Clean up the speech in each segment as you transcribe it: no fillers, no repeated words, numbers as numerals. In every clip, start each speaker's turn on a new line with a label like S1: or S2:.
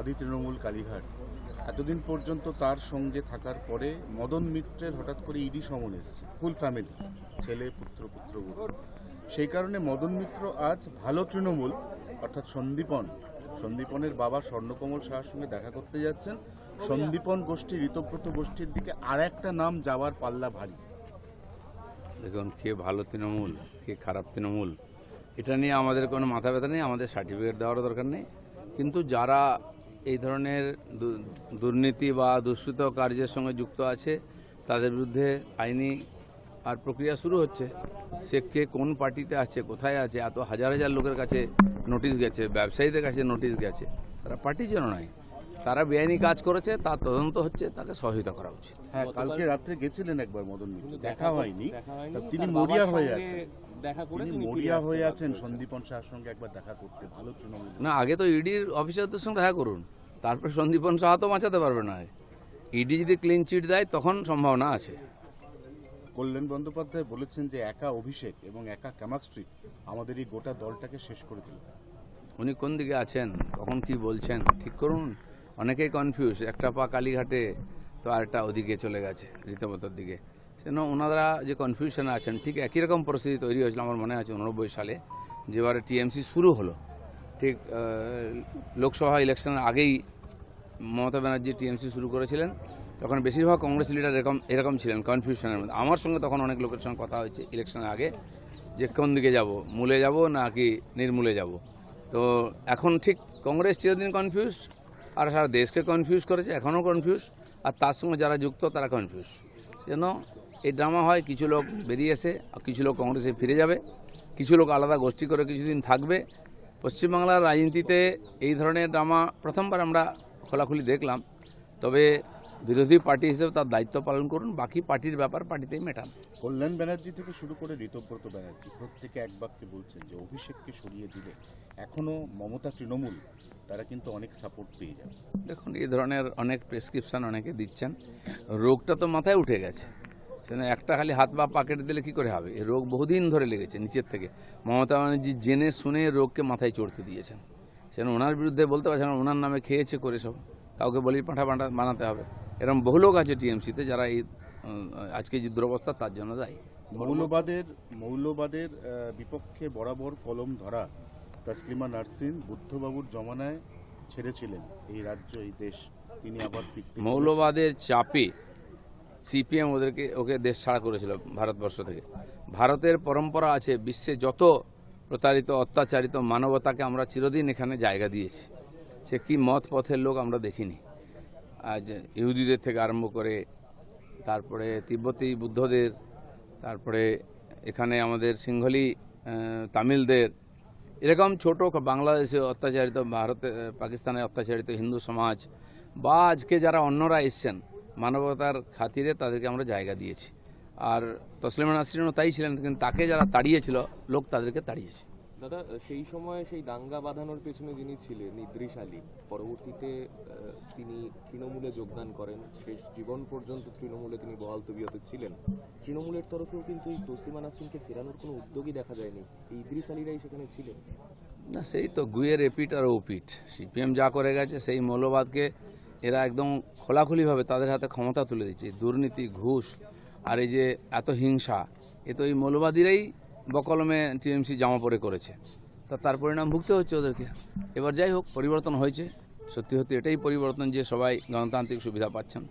S1: আদি তৃণমূল কালীঘাট, এতদিন পর্যন্ত তার সঙ্গে থাকার পরে মদন মিত্রের হঠাৎ করে ইডি সমন এসেছে, ফুল ফ্যামিলি, ছেলে পুত্র পুত্রবধূ। সেই কারণে মদন মিত্র আজ ভালো তৃণমূল অর্থাৎ সন্দীপনের বাবা স্বর্ণকমল সাহার সঙ্গে দেখা করতে যাচ্ছেন। সন্দীপন গোষ্ঠী, ঋতব্রত গোষ্ঠীর দিকে আর একটা নাম যাওয়ার পাল্লা ভারী।
S2: দেখুন, কে ভালো তৃণমূল কে খারাপ তৃণমূল এটা নিয়ে আমাদের কোনো মাথা ব্যথা নেই, আমাদের সার্টিফিকেট দেওয়ারও দরকার নেই। কিন্তু যারা এই ধরনের দুর্নীতি বা দুষ্কৃত কার্যের সঙ্গে যুক্ত আছে তাদের বিরুদ্ধে আইনি আর প্রক্রিয়া শুরু হচ্ছে। সে কে কোন পার্টিতে আছে, কোথায় আছে, এত হাজার হাজার লোকের কাছে নোটিশ গেছে, ব্যবসায়ীদের কাছে নোটিশ গেছে, তারা পার্টির জন্য নয়, তারা বেআইনি কাজ করেছে, তার তদন্ত হচ্ছে, তাকে সহায়তা করা উচিত।
S1: হ্যাঁ, কালকে রাত্রে গেছিলেন একবার মদন মিত্র, দেখা হয়নি, তিনি মরিয়া হয়ে আছেন। মরিয়া হয়ে আছেন সন্দীপন সাহার সঙ্গে একবার দেখা করতে। ভালো তৃণমূল
S2: না, আগে তো ইডির অফিসারদের সঙ্গে দেখা করুন, তারপর সন্দীপন সাহা তো বাঁচাতে পারবে না। ইডি যদি ক্লিন চিট দেয় তখন সম্ভাবনা আছে।
S1: কল্যাণ বন্দ্যোপাধ্যায় বলেছেন যে একা অভিষেক এবং একা কেমিস্ট্রি আমাদের এই গোটা দলটাকে শেষ করে দিল।
S2: উনি কোন দিকে আছেন, কখন কি বলছেন ঠিক করুন। অনেকেই কনফিউজ, একটা পা কালীঘাটে তো আরেকটা ওদিকে চলে গেছে রীতিমতোর দিকে। সেজন্য ওনারা যে কনফিউশনে আছেন, ঠিক একই রকম পরিস্থিতি তৈরি হয়েছিল আমার মনে আছে 89 সালে, যেবারে টিএমসি শুরু হলো। ঠিক লোকসভা ইলেকশনের আগেই মমতা ব্যানার্জি টিএমসি শুরু করেছিলেন, তখন বেশিরভাগ কংগ্রেস লিডার এরকম ছিলেন কনফিউশনের মধ্যে। আমার সঙ্গে তখন অনেক লোকের সঙ্গে কথা হয়েছে ইলেকশনের আগে, যে কোন দিকে যাব, মূলে যাব নাকি নির্মূলে যাব। তো এখন ঠিক কংগ্রেস চিরদিন কনফিউজ, আর সারা দেশকে কনফিউজ করেছে, এখনও কনফিউজ, আর তার সঙ্গে যারা যুক্ত তারা কনফিউজ। যেন এই ড্রামা হয়, কিছু লোক বেরিয়ে এসে কিছু লোক কংগ্রেসে ফিরে যাবে, কিছু লোক আলাদা গোষ্ঠী করে কিছুদিন থাকবে। পশ্চিমবাংলার রাজনীতিতে এই ধরনের ড্রামা প্রথমবার আমরা খোলাখুলি দেখলাম। তবে বিরোধী পার্টি হিসেবে তার দায়িত্ব পালন করুন, বাকি পার্টির ব্যাপার পার্টিতেই মেটান।
S1: কল্যাণ ব্যানার্জি থেকে শুরু করে ঋতব্রত ব্যানার্জি প্রত্যেকে এক বাক্যে বলছেন যে অভিষেককে সরিয়ে দিলে এখনো মমতা তৃণমূল তারা কিন্তু অনেক সাপোর্ট পেয়ে যাবে।
S2: দেখুন, এই ধরনের অনেক প্রেসক্রিপশন অনেকে দিচ্ছেন, রোগটা তো মাথায় উঠে গেছে। সেখানে একটা খালি হাত বা পা কেটে দিলে কী করে হবে? এই রোগ বহুদিন ধরে লেগেছে নিচের থেকে। মমতা ব্যানার্জি জেনে শুনে রোগকে মাথায় চড়তে দিয়েছেন। সেখানে ওনার বিরুদ্ধে বলতে পারছেন না, ওনার নামে খেয়েছে করে সব, কাউকে বলি পাঁঠা বানাতে হবে। এরকম বহু লোক আছে টিএমসিতে যারা এই আজকে যে দুরবস্থা তার জন্য দায়ী।
S1: মৌলবাদের বিপক্ষে বরাবর কলম ধরা তসলিমা নার্সিন বুদ্ধবাবুর জমানায় ছেড়েছিলেন এই রাজ্য, এই দেশ, তিনি আবার
S2: মৌলবাদের চাপে সিপিএম ওকে দেশ ছাড়া করেছিল ভারতবর্ষ থেকে। ভারতের পরম্পরা আছে, বিশ্বে যত প্রতারিত অত্যাচারিত মানবতাকে আমরা চিরদিন এখানে জায়গা দিয়েছি। সে কি মত পথের লোক আমরা দেখিনি। আজ ইহুদিদের থেকে আরম্ভ করে, তারপরে তিব্বতী বুদ্ধদের, তারপরে এখানে আমাদের সিংহলি তামিলদের, এরকম ছোট বাংলাদেশে অত্যাচারিত, ভারতে পাকিস্তানে অত্যাচারিত হিন্দু সমাজ, বা আজকে যারা অন্যরা এসছেন মানবতার খাতিরে তাদেরকে আমরা জায়গা দিয়েছি। আর তসলিমা নাসরিনও তাই ছিলেন, কিন্তু তাকে যারা তাড়িয়েছিল লোক তাদেরকে তাড়িয়েছে।
S3: দাদা, সেই সময় সেই দাঙ্গা বাঁধানোর পেছনে যিনি ছিলেন ইদ্রিস আলী, পরবর্তীতে তিনি তৃণমূলে যোগদান করেন, শেষ জীবন পর্যন্ত তৃণমূলে তিনি বহাল তবিয়তে ছিলেন। তৃণমূলের তরফেও কিন্তু এই তসলিমা নাসরিনকে ফেরানোর কোনো উদ্যোগই দেখা যায়নি। এই ইদ্রিস আলীরাই সেখানে ছিলেন।
S2: না, সেই তো গুয়ের এপিট আর ওপিট। সিপিএম যা করে গেছে, সেই মৌলবাদকে এরা একদম খোলাখুলিভাবে তাদের হাতে ক্ষমতা তুলে দিচ্ছে। দুর্নীতি, ঘুষ আর এই যে এত হিংসা, এ তো এই মৌলবাদীরাই বকলমে টিএমসি জামা পরে করেছে, তার পরিণাম ভুগতে হচ্ছে ওদেরকে। এবার যাই হোক, পরিবর্তন হয়েছে, সত্যি সত্যি এটাই পরিবর্তন যে সবাই গণতান্ত্রিক সুবিধা পাচ্ছেন।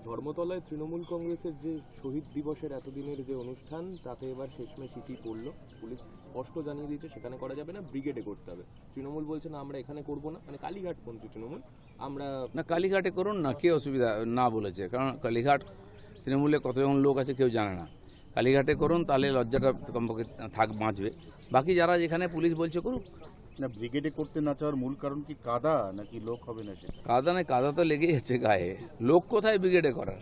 S3: ধর্মতলায় তৃণমূল কংগ্রেসের যে শহীদ দিবসের এতদিনের যে অনুষ্ঠান, তাতে এবার শেষমেশ ইতি পড়ল। পুলিশ স্পষ্ট জানিয়ে দিয়েছে সেখানে করা যাবে না, ব্রিগেডে করতে হবে। তৃণমূল বলছে না, আমরা এখানে করবো না, মানে কালীঘাট পন্থী তৃণমূল। আমরা
S2: না, কালীঘাটে করুন না, কে অসুবিধা না বলেছে? কারণ কালীঘাট তৃণমূলে কতজন লোক আছে কেউ জানে না। কালীঘাটে করুন, তাহলে লজ্জাটা কমপক্ষে বাঁচবে। বাকি যারা যেখানে পুলিশ বলছে করুক।
S1: না, ব্রিগেডে করতে না চাওয়ার মূল কারণ কি কাদা, নাকি লোক হবে না? সে
S2: কাদা নয়, কাদা তো লেগেই আছে গায়ে। লোক কোথায় ব্রিগেডে করার?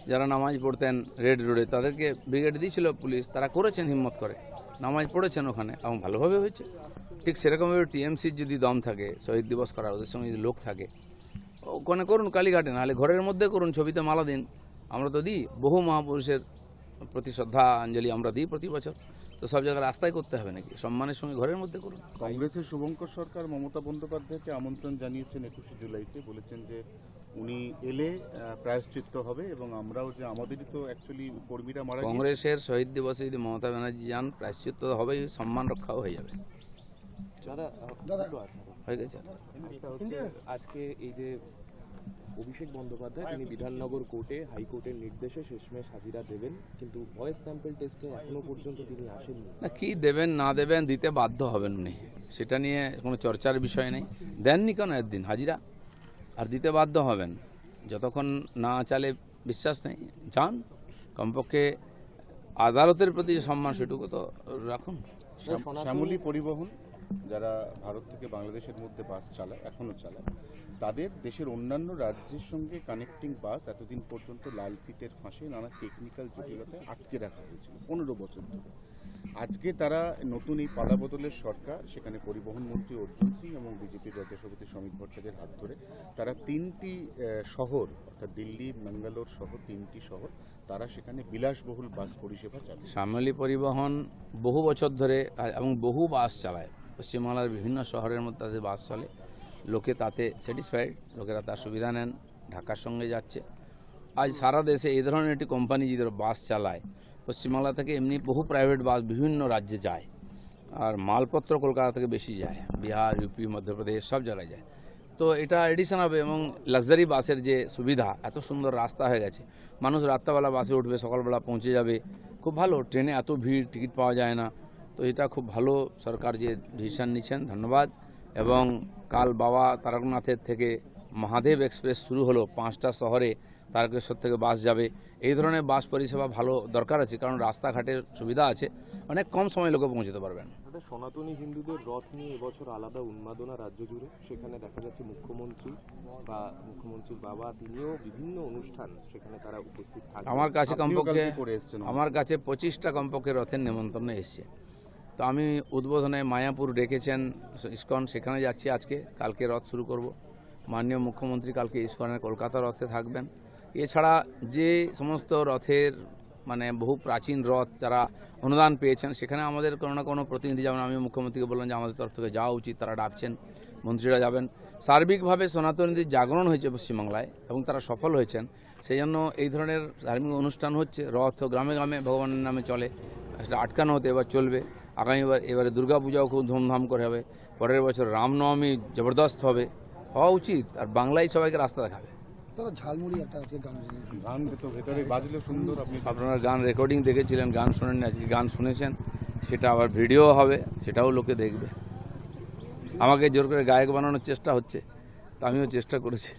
S2: যারা নামাজ পড়তেন রেড রোডে তাদেরকে ব্রিগেড দিয়েছিল পুলিশ, তারা করেছেন হিম্মত করে, নামাজ পড়েছেন ওখানে এবং ভালোভাবে হয়েছে। ঠিক সেরকমভাবে টিএমসির যদি দম থাকে শহীদ দিবস করার, ওদের সঙ্গে যদি লোক থাকে, ওখানে করুন কালীঘাটে, নাহলে ঘরের মধ্যে করুন, ছবিতে মালা দিন। আমরা তো দিই, বহু মহাপুরুষের প্রতি শ্রদ্ধাঞ্জলি আমরা দিই প্রতি বছর। তো সব জায়গায় রাস্তায় করতে হবে নাকি? সম্মানের সঙ্গে ঘরের মধ্যে করুন।
S1: কংগ্রেসের শুভঙ্কর সরকার মমতা বন্দ্যোপাধ্যায়কে আমন্ত্রণ জানিয়েছেন 21শে জুলাইতে, বলেছেন যে উনি এলে প্রায়শ্চিত্ত হবে এবং আমরাও যে আমাদেরই তো অ্যাকচুয়ালি কর্মীরা মারা গিয়েছে।
S2: কংগ্রেসের শহীদ দিবসে যদি মমতা ব্যানার্জি যান, প্রায়শ্চিত্ত হবেই, সম্মান রক্ষাও হয়ে যাবে।
S3: দাদা আছে
S2: হয়ে গেছে।
S3: একটা হচ্ছে আজকে এই যে অভিষেক বন্দ্যোপাধ্যায় তিনি বিধাননগর কোর্টে হাইকোর্টের নির্দেশে শেষমেশ হাজিরা দেবেন, কিন্তু ভয়েস স্যাম্পল টেস্টে এখনো পর্যন্ত তিনি আসেননি।
S2: না, কি দেবেন না দেবেন, দিতে বাধ্য হবেন উনি, সেটা নিয়ে কোনো চর্চার বিষয় নেই। দেননি কেন একদিন হাজিরা, আর দিতে বাধ্য হবেন। যতক্ষণ না চালে বিশ্বাস নেই, যান, কমপক্ষে আদালতের প্রতি সম্মান সেটুকু তো রাখুন।
S1: শ্যামলী পরিবহন যারা ভারত থেকে বাংলাদেশের মধ্যে বাস চালায়, এখনো চালায়, তাদের দেশের অন্যান্য রাজ্যের সঙ্গে কানেক্টিং বাস এতদিন পর্যন্ত লালফিতের ফাঁসে নানা টেকনিক্যাল জটিলতায় আটকে রাখা হয়েছিল 15 বছর ধরে। আজকে তারা নতুন এই পালাবদলের সরকার, সেখানে পরিবহন মন্ত্রী অর্জুন সিং এবং বিজেপির রাজ্য সভাপতি শ্রমিক ভট্টাচার্যের হাত ধরে তারা 3টি শহর, অর্থাৎ দিল্লি, ম্যাঙ্গালোর সহ 3টি শহর, তারা সেখানে বিলাসবহুল বাস পরিষেবা চালায়।
S2: শ্যামলী পরিবহন বহু বছর ধরে এবং বহু বাস চালায়, পশ্চিমবাংলার বিভিন্ন শহরের মধ্যে তাদের বাস চলে, লোকে তাতে স্যাটিসফাইড, লোকেরা তার সুবিধা নেন, ঢাকার সঙ্গে যাচ্ছে। আজ সারা দেশে এই ধরনের একটি কোম্পানি যদি বাস চালায়, পশ্চিমবাংলা থেকে এমনি বহু প্রাইভেট বাস বিভিন্ন রাজ্যে যায়, আর মালপত্র কলকাতা থেকে বেশি যায়, বিহার, ইউপি, মধ্যপ্রদেশ সব জায়গায় যায়। তো এটা এডিশন হবে এবং লাক্সারি বাসের যে সুবিধা, এত সুন্দর রাস্তা হয়ে গেছে, মানুষ রাত্রেবেলা বাসে উঠবে, সকালবেলা পৌঁছে যাবে, খুব ভালো। ট্রেনে এত ভিড়, টিকিট পাওয়া যায় না, তো এটা খুব ভালো সরকার যে ডিসিশন নিচ্ছেন, ধন্যবাদ। এবং কাল বাবা তারকনাথের থেকে মহাদেব এক্সপ্রেস শুরু হলো, 5টা শহরে তারকেশ্বর থেকে বাস যাবে। এই ধরনের বাস পরিষেবা ভালো দরকার আছে, কারণ রাস্তাঘাটের সুবিধা আছে, অনেক কম সময় লোকে পৌঁছতে পারবেন।
S3: সনাতনী হিন্দুদের রথ নিয়ে এবছর আলাদা উন্মাদনা রাজ্য জুড়ে, সেখানে দেখা যাচ্ছে মুখ্যমন্ত্রী বা মুখ্যমন্ত্রীর বাবা তিনিও বিভিন্ন অনুষ্ঠান সেখানে তারা উপস্থিত থাকেন।
S2: আমার কাছে কমপক্ষে
S1: করে এসেছেন।
S2: আমার কাছে 25টা কমপক্ষে রথের নেমন্তন্ন এসছে। তো আমি উদ্বোধনে মায়াপুর ডেকেছেন ইস্কন, সেখানে যাচ্ছি আজকে, কালকে রথ শুরু করব। মাননীয় মুখ্যমন্ত্রী কালকে ইস্কনের কলকাতা রথে থাকবেন। এছাড়া যে সমস্ত রথের মানে বহু প্রাচীন রথ যারা অনুদান পেয়েছেন, সেখানে আমাদের কোনো না কোনো প্রতিনিধি, যেমন আমি মুখ্যমন্ত্রীকে বললাম যে আমাদের তরফ থেকে যাওয়া উচিত, তারা ডাকছেন, মন্ত্রীরা যাবেন। সার্বিকভাবে সনাতনীদের জাগরণ হয়েছে পশ্চিমবাংলায় এবং তারা সফল হয়েছেন, সেই জন্য এই ধরনের ধার্মিক অনুষ্ঠান হচ্ছে। রথ গ্রামে গ্রামে ভগবানের নামে চলে, সেটা আটকানো হতে এবার চলবে। এবারে দুর্গাপূজাও খুব ধুমধাম করে হবে, পরের বছর রামনবমী জবরদস্ত হবে, হওয়া উচিত। আর বাংলায় সবাইকে রাস্তা দেখাবে।
S4: দাদা ঝালমুড়ি একটা আজকে
S1: গান তো ভেতরে বাজলে সুন্দর।
S2: আপনারা গান রেকর্ডিং দেখেছিলেন, গান শোনেননি, আজকে গান শুনেছেন, সেটা আবার ভিডিও হবে, সেটাও লোকে দেখবে। আমাকে জোর করে গায়ক বানানোর চেষ্টা হচ্ছে, তা আমিও চেষ্টা করেছি।